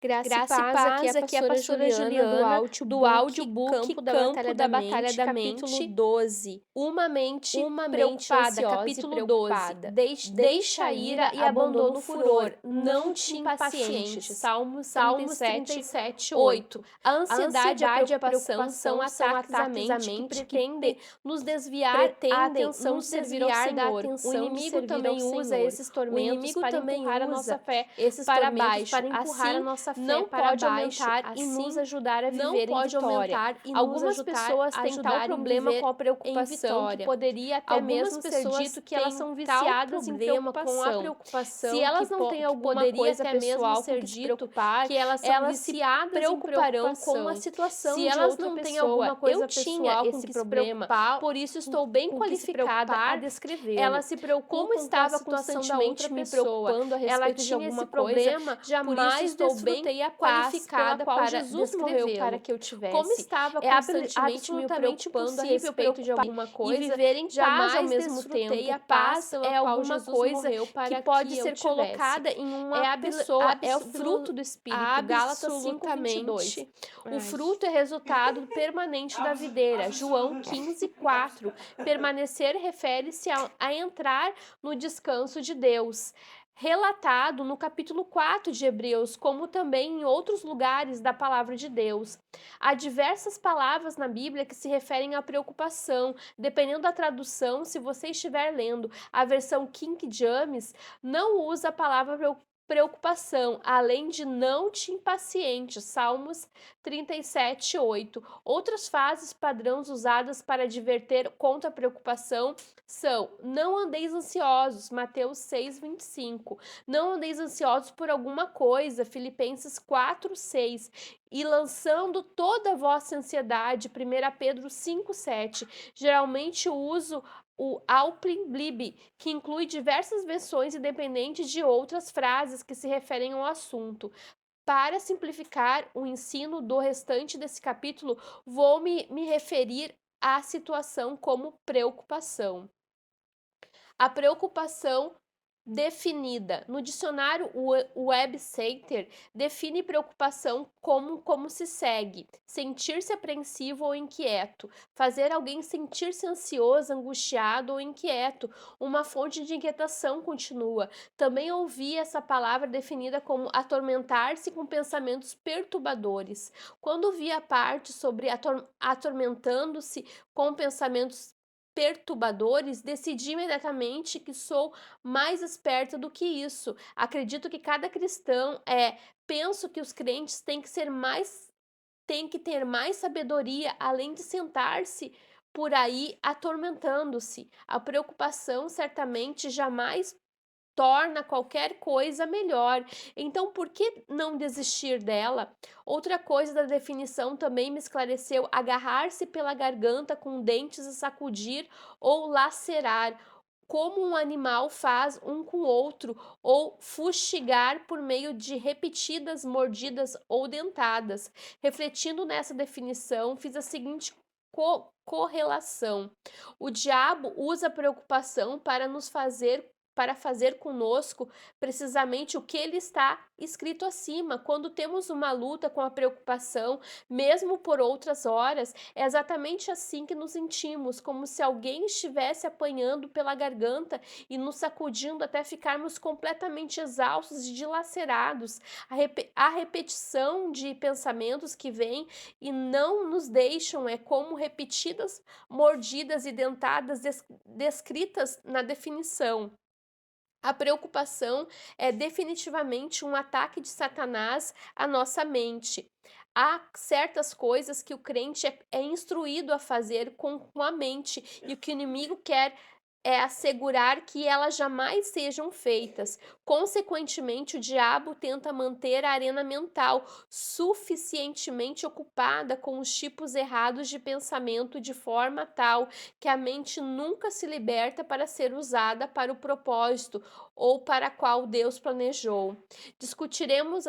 Graça e paz, aqui é a pastora Juliana do audiobook Campo da Batalha da Mente, 12. Uma mente Uma mente preocupada, ansiosa e capítulo 12. preocupada. Deixa a ira e abandona o furor, não te impacientes. impacientes. Salmos Salmos 37, 37, 8. 8. A A ansiedade e a ansiedade e a preocupação são preocupação ataques à mente que pretendem nos desviar a atenção de servir ao Senhor. O inimigo também usa esses tormentos para empurrar a nossa fé para baixo. Assim, não pode aumentar e nos ajudar a viver em vitória. Algumas pessoas têm tal problema com a preocupação que poderia até mesmo ser dito que elas são viciadas em preocupação. Se elas não têm alguma coisa pessoal com que se preocupar, que elas são elas se viciadas em preocuparão com a preocupação. situação Se de elas outra não têm pessoa. alguma coisa Eu tinha pessoal com esse que se problema, preocupar, por isso estou bem com que se qualificada a preocupar, descrevê-lo. ela se preocupa Como com a estava situação da constantemente outra me pessoa. preocupando a Ela respeito de tinha alguma esse coisa, problema, jamais estou bem desfrutei a paz qualificada pela qual para Jesus morreu para descrevê-lo. que eu tivesse. Como estava É constantemente me absolutamente preocupando a impossível respeito de preocupar alguma e coisa, viver em paz ao jamais mesmo desfrutei tempo. a Paz paz pela é qual alguma Jesus coisa morreu para que pode que eu ser tivesse. colocada em uma pessoa, é o fruto do Espírito. Gálatas 5:22. O fruto é resultado permanente da videira. João 15:4. Permanecer refere-se a entrar no descanso de Deus. Relatado no capítulo 4 de Hebreus, como também em outros lugares da palavra de Deus. Há diversas palavras na Bíblia que se referem à preocupação. Dependendo da tradução, se você estiver lendo a versão King James, não usa a palavra preocupação, além de não te impaciente, Salmos 37, 8. Outras frases padrões usadas para adverter contra a preocupação são: não andeis ansiosos, Mateus 6, 25. Não andeis ansiosos por alguma coisa, Filipenses 4, 6. E lançando toda a vossa ansiedade, 1 Pedro 5, 7. Geralmente uso o Alpin Blib, que inclui diversas versões independentes de outras frases que se referem ao assunto. Para simplificar o ensino do restante desse capítulo, vou me referir à situação como preocupação. A preocupação definida. No dicionário Webster define preocupação como se segue: sentir-se apreensivo ou inquieto, fazer alguém sentir-se ansioso, angustiado ou inquieto, uma fonte de inquietação contínua. Também ouvi essa palavra definida como atormentar-se com pensamentos perturbadores. Quando vi a parte sobre atormentando-se com pensamentos perturbadores, decidi imediatamente que sou mais esperta do que isso. Acredito que cada cristão penso que os crentes têm que ter mais sabedoria, além de sentar-se por aí atormentando-se. A preocupação certamente jamais torna qualquer coisa melhor. Então, por que não desistir dela? Outra coisa da definição também me esclareceu: agarrar-se pela garganta com dentes e sacudir ou lacerar, como um animal faz um com o outro, ou fustigar por meio de repetidas mordidas ou dentadas. Refletindo nessa definição, fiz a seguinte correlação: o diabo usa a preocupação para fazer conosco precisamente o que ele está escrito acima. Quando temos uma luta com a preocupação, mesmo por outras horas, é exatamente assim que nos sentimos, como se alguém estivesse apanhando pela garganta e nos sacudindo até ficarmos completamente exaustos e dilacerados. A repetição de pensamentos que vêm e não nos deixam é como repetidas mordidas e dentadas descritas na definição. A preocupação é definitivamente um ataque de Satanás à nossa mente. Há certas coisas que o crente é instruído a fazer com a mente, e o que o inimigo quer é assegurar que elas jamais sejam feitas. Consequentemente, o diabo tenta manter a arena mental suficientemente ocupada com os tipos errados de pensamento, de forma tal que a mente nunca se liberta para ser usada para o propósito ou para a qual Deus planejou. Discutiremos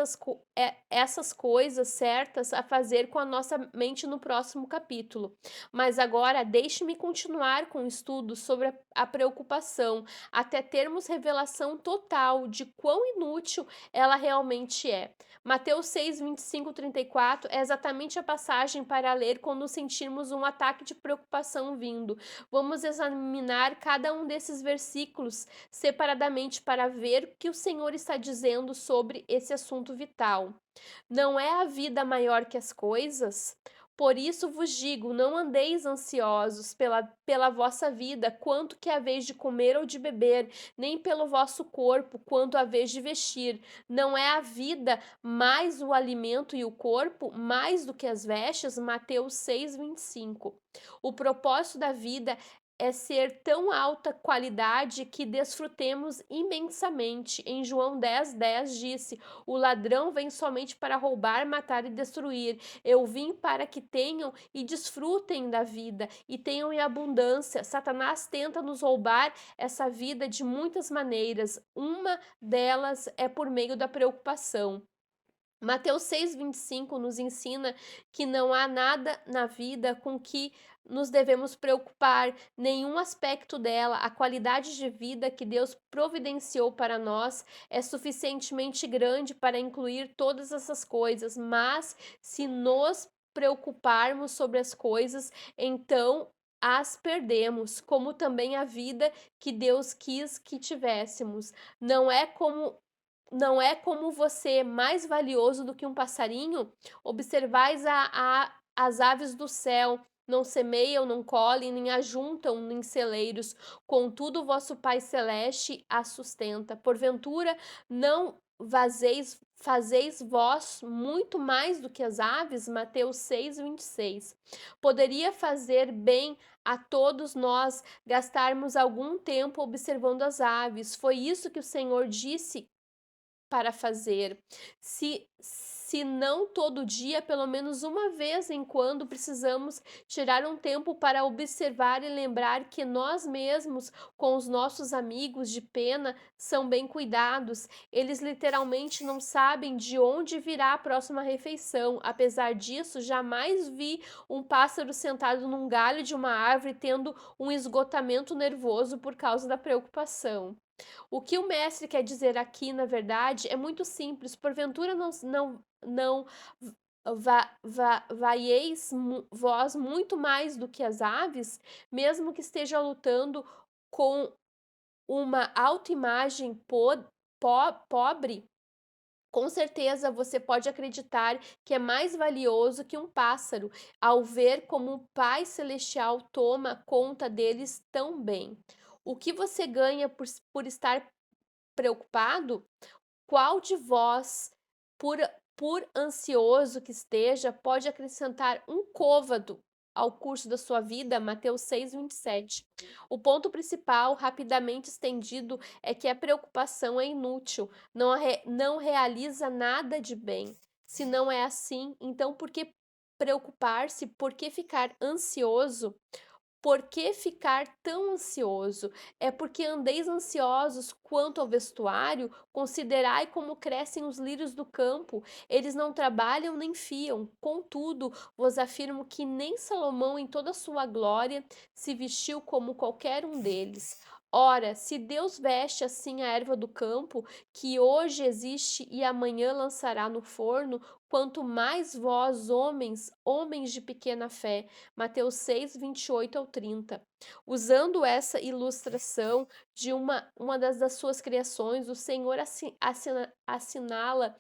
essas coisas certas a fazer com a nossa mente no próximo capítulo. Mas agora deixe-me continuar com o estudo sobre a preocupação, até termos revelação total de quão inútil ela realmente é. Mateus 6, 25, 34 é exatamente a passagem para ler quando sentirmos um ataque de preocupação vindo. Vamos examinar cada um desses versículos separadamente para ver o que o Senhor está dizendo sobre esse assunto vital. Não é a vida maior que as coisas? Por isso vos digo, não andeis ansiosos pela vossa vida, quanto que haveis de comer ou de beber, nem pelo vosso corpo, quanto haveis de vestir. Não é a vida mais o alimento e o corpo, mais do que as vestes? Mateus 6, 25. O propósito da vida é ser tão alta qualidade que desfrutemos imensamente. Em João 10, 10 disse: o ladrão vem somente para roubar, matar e destruir. Eu vim para que tenham e desfrutem da vida e tenham em abundância. Satanás tenta nos roubar essa vida de muitas maneiras. Uma delas é por meio da preocupação. Mateus 6,25 nos ensina que não há nada na vida com que nos devemos preocupar, nenhum aspecto dela, a qualidade de vida que Deus providenciou para nós é suficientemente grande para incluir todas essas coisas, mas se nos preocuparmos sobre as coisas, então as perdemos, como também a vida que Deus quis que tivéssemos. Não é como não é como você mais valioso do que um passarinho? Observais as aves do céu, não semeiam, não colhem, nem ajuntam em celeiros, contudo o vosso Pai Celeste a sustenta. Porventura, não fazeis vós muito mais do que as aves? Mateus 6, 26. Poderia fazer bem a todos nós gastarmos algum tempo observando as aves. Foi isso que o Senhor disse para fazer. Se não todo dia, pelo menos uma vez em quando, precisamos tirar um tempo para observar e lembrar que nós mesmos, com os nossos amigos de pena, são bem cuidados. Eles literalmente não sabem de onde virá a próxima refeição. Apesar disso, jamais vi um pássaro sentado num galho de uma árvore tendo um esgotamento nervoso por causa da preocupação. O que o mestre quer dizer aqui, na verdade, é muito simples. Porventura não vaieis vós muito mais do que as aves, mesmo que esteja lutando com uma autoimagem pobre? Com certeza você pode acreditar que é mais valioso que um pássaro, ao ver como o Pai Celestial toma conta deles tão bem. O que você ganha por estar preocupado? Qual de vós, por, por ansioso que esteja, pode acrescentar um côvado ao curso da sua vida? Mateus 6, 27. O ponto principal, rapidamente estendido, é que a preocupação é inútil, não realiza nada de bem. Se não é assim, então por que preocupar-se? Por que ficar ansioso? Por que ficar tão ansioso? É porque andeis ansiosos quanto ao vestuário? Considerai como crescem os lírios do campo. Eles não trabalham nem fiam. Contudo, vos afirmo que nem Salomão, em toda a sua glória, se vestiu como qualquer um deles. Ora, se Deus veste assim a erva do campo, que hoje existe e amanhã lançará no forno, quanto mais vós, homens de pequena fé. Mateus 6, 28 ao 30. Usando essa ilustração de uma das suas criações, o Senhor assinala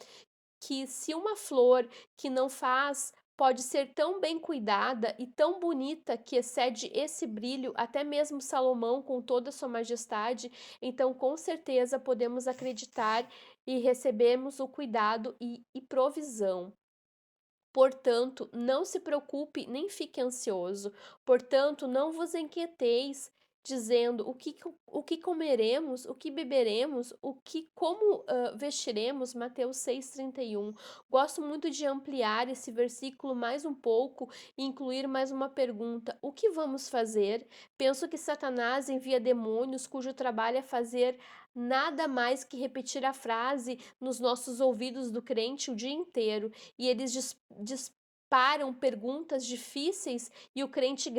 que se uma flor que não faz pode ser tão bem cuidada e tão bonita que excede esse brilho até mesmo Salomão com toda a sua majestade, então com certeza podemos acreditar e recebemos o cuidado e provisão. Portanto, não se preocupe nem fique ansioso. Portanto, não vos inquieteis dizendo o que comeremos, o que beberemos, como vestiremos, Mateus 6,31. Gosto muito de ampliar esse versículo mais um pouco e incluir mais uma pergunta: o que vamos fazer? Penso que Satanás envia demônios cujo trabalho é fazer nada mais que repetir a frase nos nossos ouvidos do crente o dia inteiro, e eles disparam perguntas difíceis e o crente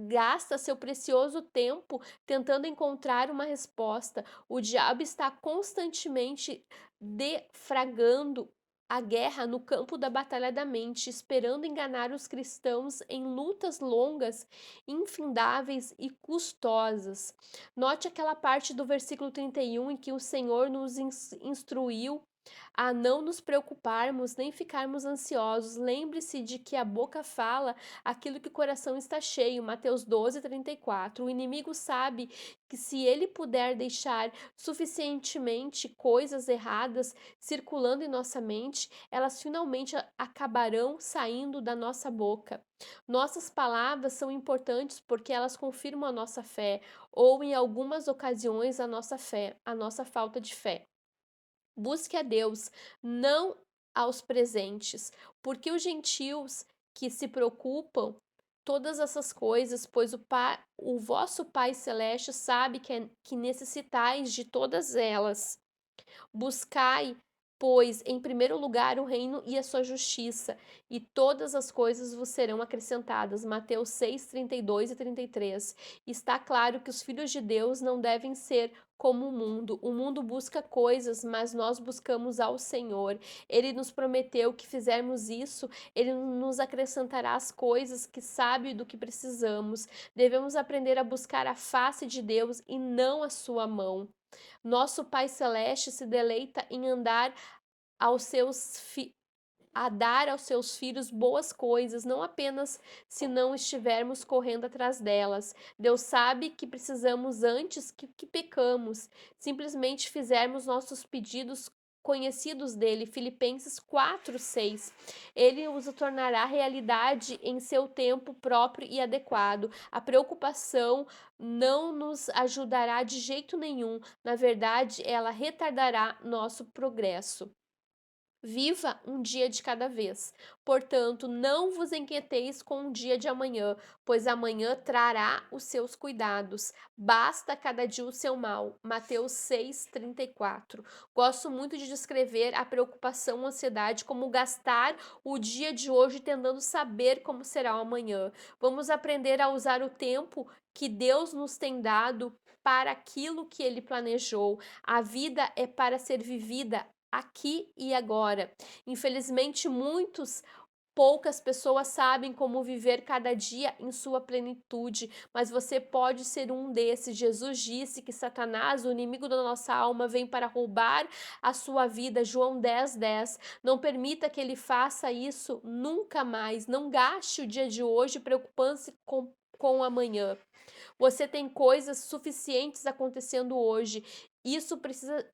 gasta seu precioso tempo tentando encontrar uma resposta. O diabo está constantemente defragando a guerra no campo da batalha da mente, esperando enganar os cristãos em lutas longas, infindáveis e custosas. Note aquela parte do versículo 31 em que o Senhor nos instruiu a não nos preocuparmos nem ficarmos ansiosos. Lembre-se de que a boca fala aquilo que o coração está cheio. Mateus 12:34. O inimigo sabe que se ele puder deixar suficientemente coisas erradas circulando em nossa mente, elas finalmente acabarão saindo da nossa boca. Nossas palavras são importantes porque elas confirmam a nossa fé, ou em algumas ocasiões a nossa fé, a nossa falta de fé. Busque a Deus, não aos presentes, porque os gentios que se preocupam todas essas coisas, pois o vosso Pai Celeste sabe que necessitais de todas elas. Buscai, pois, em primeiro lugar o reino e a sua justiça, e todas as coisas vos serão acrescentadas. Mateus 6:32 e 33. Está claro que os filhos de Deus não devem ser como o mundo. O mundo busca coisas, mas nós buscamos ao Senhor. Ele nos prometeu que fizermos isso, ele nos acrescentará as coisas que sabe do que precisamos. Devemos aprender a buscar a face de Deus e não a sua mão. Nosso Pai Celeste se deleita em a dar aos seus filhos boas coisas, não apenas se não estivermos correndo atrás delas. Deus sabe que precisamos antes que pecamos, simplesmente fizermos nossos pedidos conhecidos dele. Filipenses 4:6. Ele os tornará realidade em seu tempo próprio e adequado. A preocupação não nos ajudará de jeito nenhum. Na verdade, ela retardará nosso progresso. Viva um dia de cada vez. Portanto, não vos inquieteis com o dia de amanhã, pois amanhã trará os seus cuidados. Basta cada dia o seu mal. Mateus 6:34. Gosto muito de descrever a preocupação, a ansiedade como gastar o dia de hoje tentando saber como será o amanhã. Vamos aprender a usar o tempo que Deus nos tem dado para aquilo que ele planejou. A vida é para ser vivida aqui e agora. Infelizmente, poucas pessoas sabem como viver cada dia em sua plenitude, mas você pode ser um desses. Jesus disse que Satanás, o inimigo da nossa alma, vem para roubar a sua vida. João 10:10. Não permita que ele faça isso nunca mais. Não gaste o dia de hoje preocupando-se com o amanhã. Você tem coisas suficientes acontecendo hoje. Isso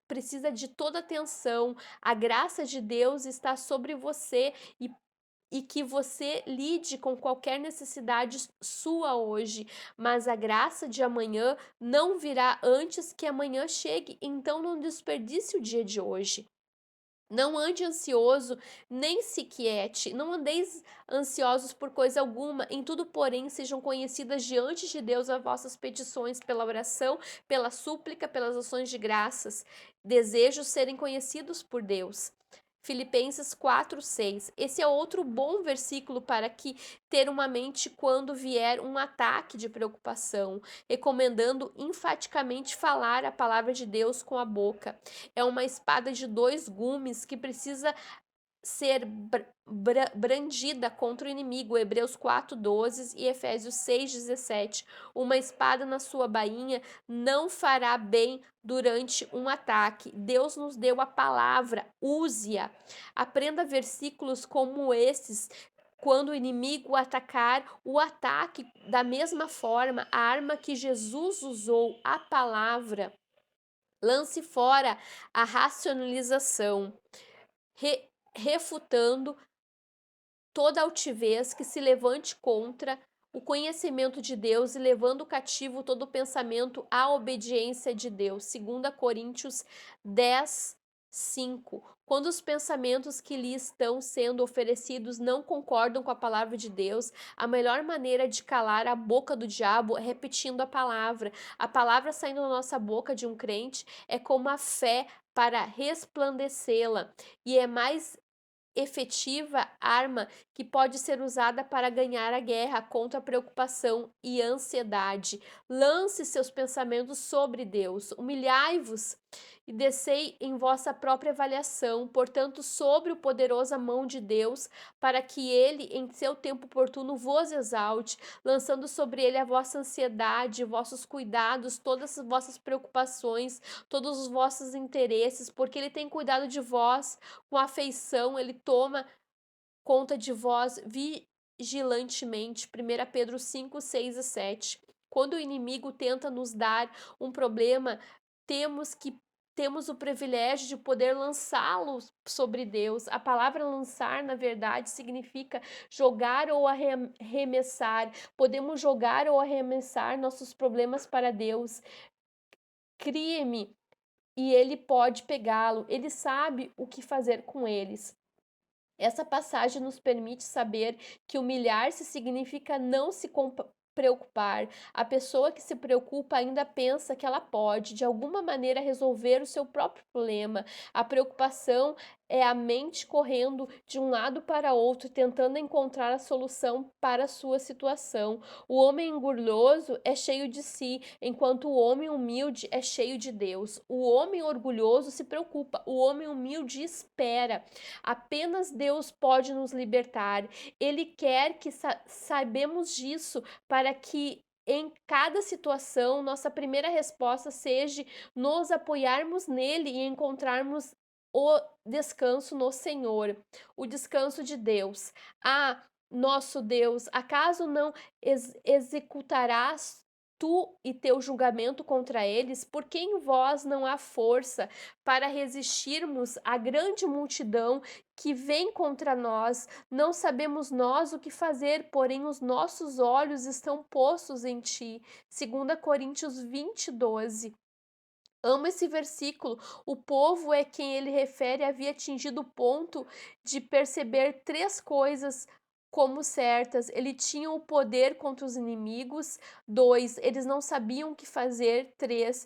precisa de toda atenção. A graça de Deus está sobre você e que você lide com qualquer necessidade sua hoje, mas a graça de amanhã não virá antes que amanhã chegue, então não desperdice o dia de hoje. Não ande ansioso, nem se quiete, não andeis ansiosos por coisa alguma, em tudo, porém, sejam conhecidas diante de Deus as vossas petições pela oração, pela súplica, pelas ações de graças. Desejos serem conhecidos por Deus. Filipenses 4:6. Esse é outro bom versículo para que ter uma mente quando vier um ataque de preocupação, recomendando enfaticamente falar a palavra de Deus com a boca. É uma espada de dois gumes que precisa ser brandida contra o inimigo. Hebreus 4:12 e Efésios 6:17. Uma espada na sua bainha não fará bem durante um ataque. Deus nos deu a palavra, use-a. Aprenda versículos como esses. Quando o inimigo atacar, o ataque da mesma forma, a arma que Jesus usou, a palavra. Lance fora a racionalização, refutando toda altivez que se levante contra o conhecimento de Deus e levando cativo todo pensamento à obediência de Deus. 2 Coríntios 10, 5. Quando os pensamentos que lhe estão sendo oferecidos não concordam com a palavra de Deus, a melhor maneira de calar a boca do diabo é repetindo a palavra. A palavra saindo da nossa boca de um crente é como a fé para resplandecê-la e é mais efetiva arma que pode ser usada para ganhar a guerra contra a preocupação e ansiedade. Lance seus pensamentos sobre Deus, humilhai-vos e descei em vossa própria avaliação, portanto, sobre o poderosa mão de Deus, para que ele, em seu tempo oportuno, vos exalte, lançando sobre ele a vossa ansiedade, vossos cuidados, todas as vossas preocupações, todos os vossos interesses, porque ele tem cuidado de vós com afeição, ele toma conta de vós vigilantemente. 1 Pedro 5, 6 e 7. Quando o inimigo tenta nos dar um problema, temos o privilégio de poder lançá-lo sobre Deus. A palavra lançar, na verdade, significa jogar ou arremessar. Podemos jogar ou arremessar nossos problemas para Deus. Crie-me e ele pode pegá-lo. Ele sabe o que fazer com eles. Essa passagem nos permite saber que humilhar-se significa não se preocupar. A pessoa que se preocupa ainda pensa que ela pode, de alguma maneira, resolver o seu próprio problema. A preocupação é a mente correndo de um lado para outro, tentando encontrar a solução para a sua situação. O homem orgulhoso é cheio de si, enquanto o homem humilde é cheio de Deus. O homem orgulhoso se preocupa, o homem humilde espera. Apenas Deus pode nos libertar. Ele quer que saibamos disso para que em cada situação, nossa primeira resposta seja nos apoiarmos nele e encontrarmos o descanso no Senhor, o descanso de Deus. Ah, nosso Deus, acaso não executarás tu e teu julgamento contra eles? Porque em vós não há força para resistirmos à grande multidão que vem contra nós. Não sabemos nós o que fazer, porém os nossos olhos estão postos em ti. 2 Coríntios 20, 12. Amo esse versículo. O povo a quem ele refere havia atingido o ponto de perceber três coisas como certas. Ele tinha o poder contra os inimigos. 2, eles não sabiam o que fazer. 3,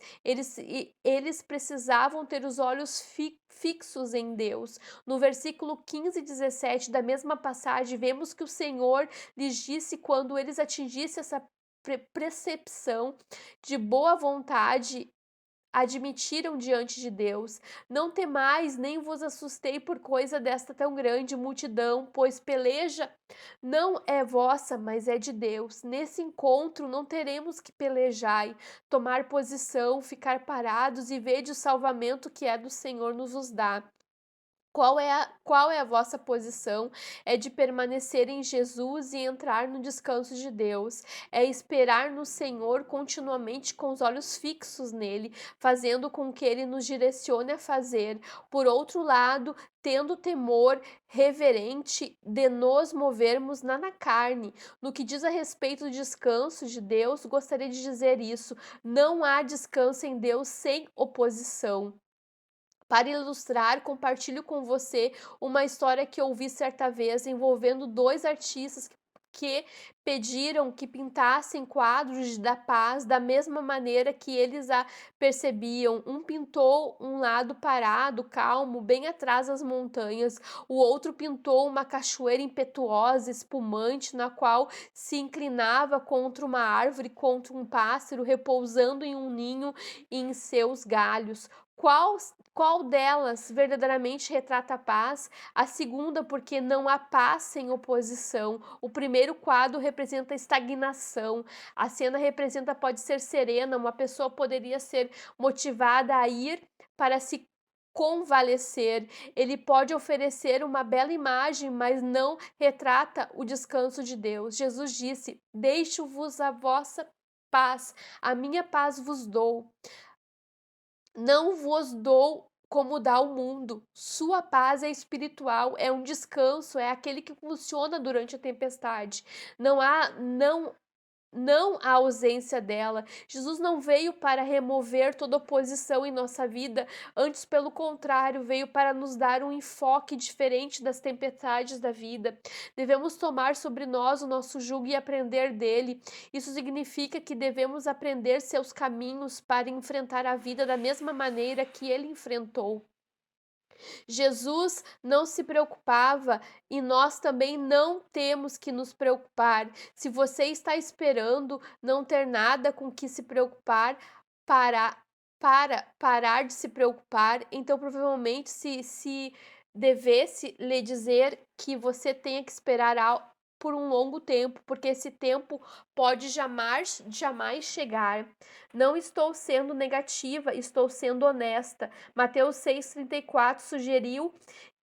eles precisavam ter os olhos fixos em Deus. No versículo 15 e 17 da mesma passagem, vemos que o Senhor lhes disse quando eles atingissem essa percepção de boa vontade, admitiram diante de Deus: não temais, nem vos assustei por coisa desta tão grande multidão, pois peleja não é vossa, mas é de Deus. Nesse encontro não teremos que pelejar, tomar posição, ficar parados e ver o salvamento que é do Senhor nos dá. Qual é a vossa posição? É de permanecer em Jesus e entrar no descanso de Deus. É esperar no Senhor continuamente com os olhos fixos nele, fazendo com que ele nos direcione a fazer. Por outro lado, tendo temor reverente de nos movermos na carne. No que diz a respeito do descanso de Deus, gostaria de dizer isso: não há descanso em Deus sem oposição. Para ilustrar, compartilho com você uma história que ouvi certa vez envolvendo dois artistas que pediram que pintassem quadros da paz da mesma maneira que eles a percebiam. Um pintou um lado parado, calmo, bem atrás das montanhas. O outro pintou uma cachoeira impetuosa, espumante, na qual se inclinava contra uma árvore, contra um pássaro, repousando em um ninho e em seus galhos. Qual delas verdadeiramente retrata a paz? A segunda, porque não há paz sem oposição. O primeiro quadro representa estagnação. A cena pode ser serena, uma pessoa poderia ser motivada a ir para se convalescer. Ele pode oferecer uma bela imagem, mas não retrata o descanso de Deus. Jesus disse: deixo-vos a vossa paz, a minha paz vos dou. Não vos dou como dá o mundo. Sua paz é espiritual, é um descanso, é aquele que funciona durante a tempestade. Não não a ausência dela. Jesus não veio para remover toda oposição em nossa vida, antes, pelo contrário, veio para nos dar um enfoque diferente das tempestades da vida. Devemos tomar sobre nós o nosso jugo e aprender dele. Isso significa que devemos aprender seus caminhos para enfrentar a vida da mesma maneira que ele enfrentou. Jesus não se preocupava e nós também não temos que nos preocupar. Se você está esperando não ter nada com que se preocupar para, para parar de se preocupar, então provavelmente se devesse lhe dizer que você tenha que esperar por um longo tempo, porque esse tempo pode jamais chegar. Não estou sendo negativa, estou sendo honesta. Mateus 6,34 sugeriu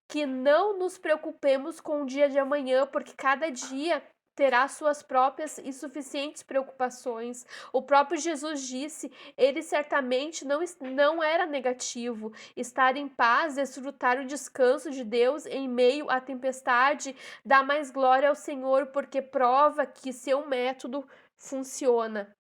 que não nos preocupemos com o dia de amanhã, porque cada dia terá suas próprias e suficientes preocupações. O próprio Jesus disse, ele certamente não era negativo. Estar em paz, desfrutar o descanso de Deus em meio à tempestade, dá mais glória ao Senhor, porque prova que seu método funciona.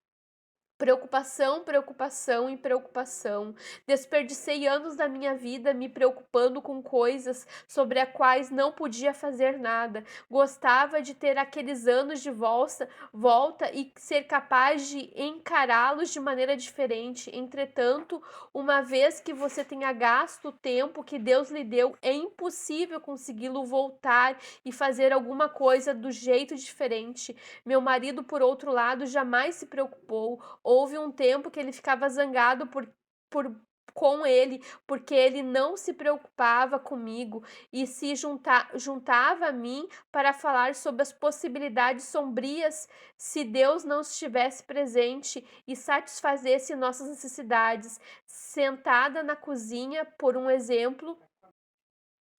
Preocupação, preocupação e preocupação. Desperdicei anos da minha vida me preocupando com coisas sobre as quais não podia fazer nada. Gostava de ter aqueles anos de volta e ser capaz de encará-los de maneira diferente. Entretanto, uma vez que você tenha gasto o tempo que Deus lhe deu, é impossível consegui-lo voltar e fazer alguma coisa do jeito diferente. Meu marido, por outro lado, jamais se preocupou. Houve um tempo que ele ficava zangado com ele, porque ele não se preocupava comigo e se juntava a mim para falar sobre as possibilidades sombrias se Deus não estivesse presente e satisfazesse nossas necessidades. Sentada na cozinha, por um exemplo,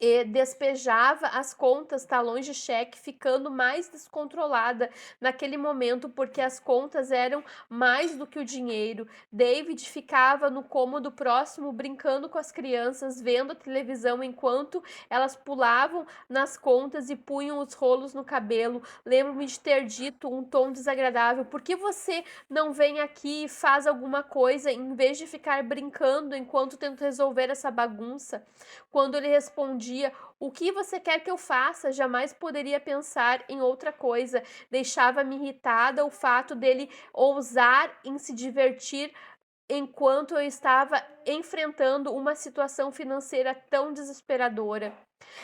e despejava as contas, talões de cheque, ficando mais descontrolada naquele momento, porque as contas eram mais do que o dinheiro. David ficava no cômodo próximo, brincando com as crianças, vendo a televisão enquanto elas pulavam nas contas e punham os rolos no cabelo. Lembro-me de ter dito um tom desagradável: por que você não vem aqui e faz alguma coisa em vez de ficar brincando enquanto tento resolver essa bagunça? Quando ele respondia: o que você quer que eu faça? Jamais poderia pensar em outra coisa. Deixava-me irritada o fato dele ousar em se divertir enquanto eu estava enfrentando uma situação financeira tão desesperadora.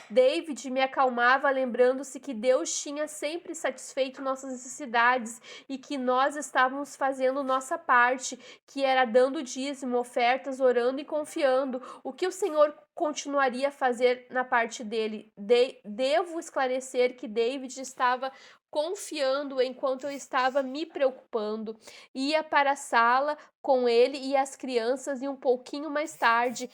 David me acalmava, lembrando-se que Deus tinha sempre satisfeito nossas necessidades e que nós estávamos fazendo nossa parte, que era dando dízimo, ofertas, orando e confiando. O que o Senhor continuaria a fazer na parte dele? Devo esclarecer que David estava confiando enquanto eu estava me preocupando. Ia para a sala com ele e as crianças e um pouquinho mais tarde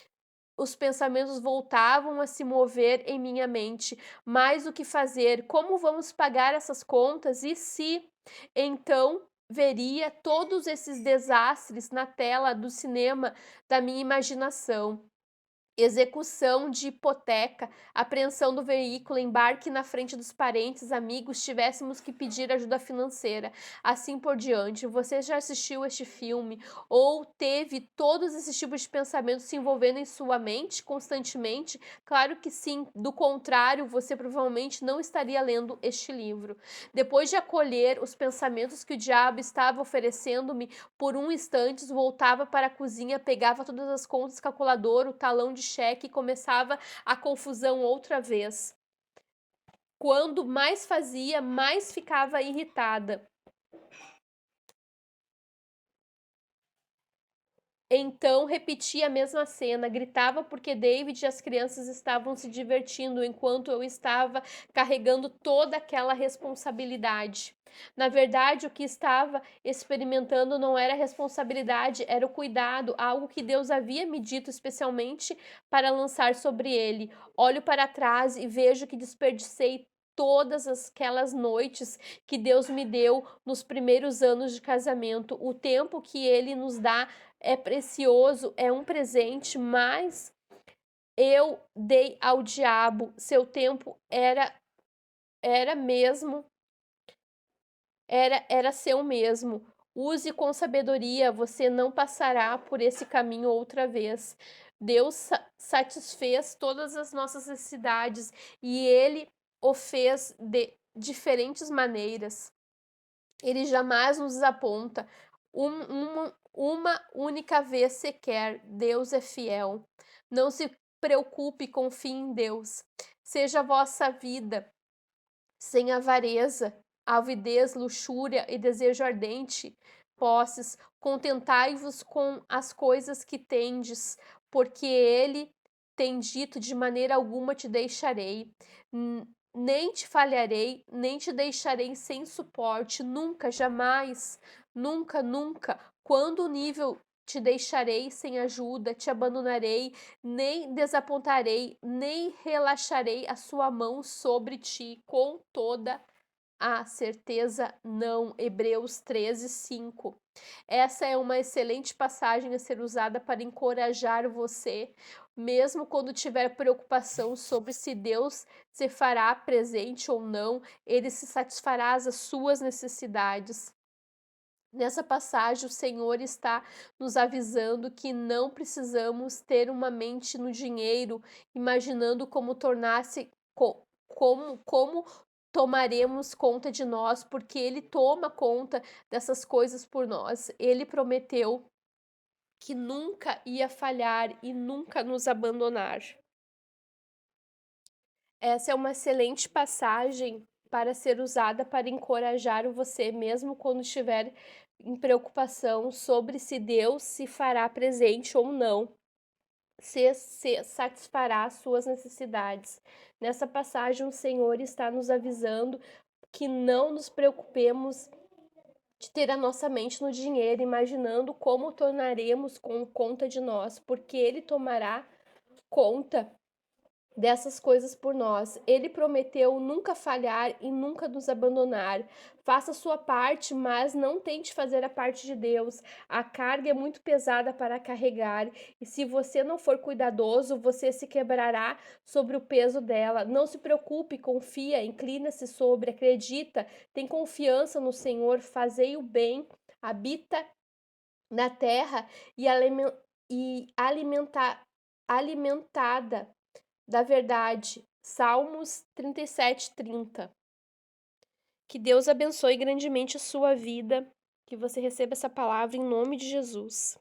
os pensamentos voltavam a se mover em minha mente. Mais o que fazer? Como vamos pagar essas contas? E se? Então veria todos esses desastres na tela do cinema da minha imaginação. Execução de hipoteca, apreensão do veículo, embarque na frente dos parentes, amigos, tivéssemos que pedir ajuda financeira, assim por diante. Você já assistiu este filme ou teve todos esses tipos de pensamentos se envolvendo em sua mente constantemente? Claro que sim, do contrário, você provavelmente não estaria lendo este livro. Depois de acolher os pensamentos que o diabo estava oferecendo-me, por um instante voltava para a cozinha, pegava todas as contas, calculador, o talão de cheque e começava a confusão outra vez. Quando mais fazia, mais ficava irritada. Então repetia a mesma cena, gritava porque David e as crianças estavam se divertindo enquanto eu estava carregando toda aquela responsabilidade. Na verdade, o que estava experimentando não era responsabilidade, era o cuidado, algo que Deus havia me dito especialmente para lançar sobre ele. Olho para trás e vejo que desperdicei todas aquelas noites que Deus me deu nos primeiros anos de casamento. O tempo que ele nos dá é precioso, é um presente, mas eu dei ao diabo. Seu tempo era mesmo era seu mesmo. Use com sabedoria, você não passará por esse caminho outra vez. Deus satisfez todas as nossas necessidades e Ele o fez de diferentes maneiras. Ele jamais nos desaponta. Uma única vez sequer, Deus é fiel. Não se preocupe, confie em Deus. Seja a vossa vida sem avareza, avidez, luxúria e desejo ardente, posses, contentai-vos com as coisas que tendes, porque ele tem dito: de maneira alguma te deixarei, nem te falharei, nem te deixarei sem suporte, nunca, jamais, nunca, nunca. Quando o nível te deixarei sem ajuda, te abandonarei, nem desapontarei, nem relaxarei a sua mão sobre ti, com toda a certeza não. Hebreus 13:5. Essa é uma excelente passagem a ser usada para encorajar você, mesmo quando tiver preocupação sobre se Deus se fará presente ou não, ele se satisfará as suas necessidades. Nessa passagem, o Senhor está nos avisando que não precisamos ter uma mente no dinheiro, imaginando como tornar-se, como tomaremos conta de nós, porque Ele toma conta dessas coisas por nós. Ele prometeu que nunca ia falhar e nunca nos abandonar. Essa é uma excelente passagem para ser usada para encorajar você, mesmo quando estiver em preocupação sobre se Deus se fará presente ou não, se satisfará as suas necessidades. Nessa passagem, o Senhor está nos avisando que não nos preocupemos de ter a nossa mente no dinheiro, imaginando como tornaremos com conta de nós, porque Ele tomará conta dessas coisas por nós. Ele prometeu nunca falhar e nunca nos abandonar. Faça a sua parte, mas não tente fazer a parte de Deus. A carga é muito pesada para carregar e se você não for cuidadoso, você se quebrará sobre o peso dela. Não se preocupe, confia, inclina-se sobre, acredita, tem confiança no Senhor, fazei o bem, habita na terra e alimentada da verdade. Salmos 37:30. Que Deus abençoe grandemente a sua vida, que você receba essa palavra em nome de Jesus.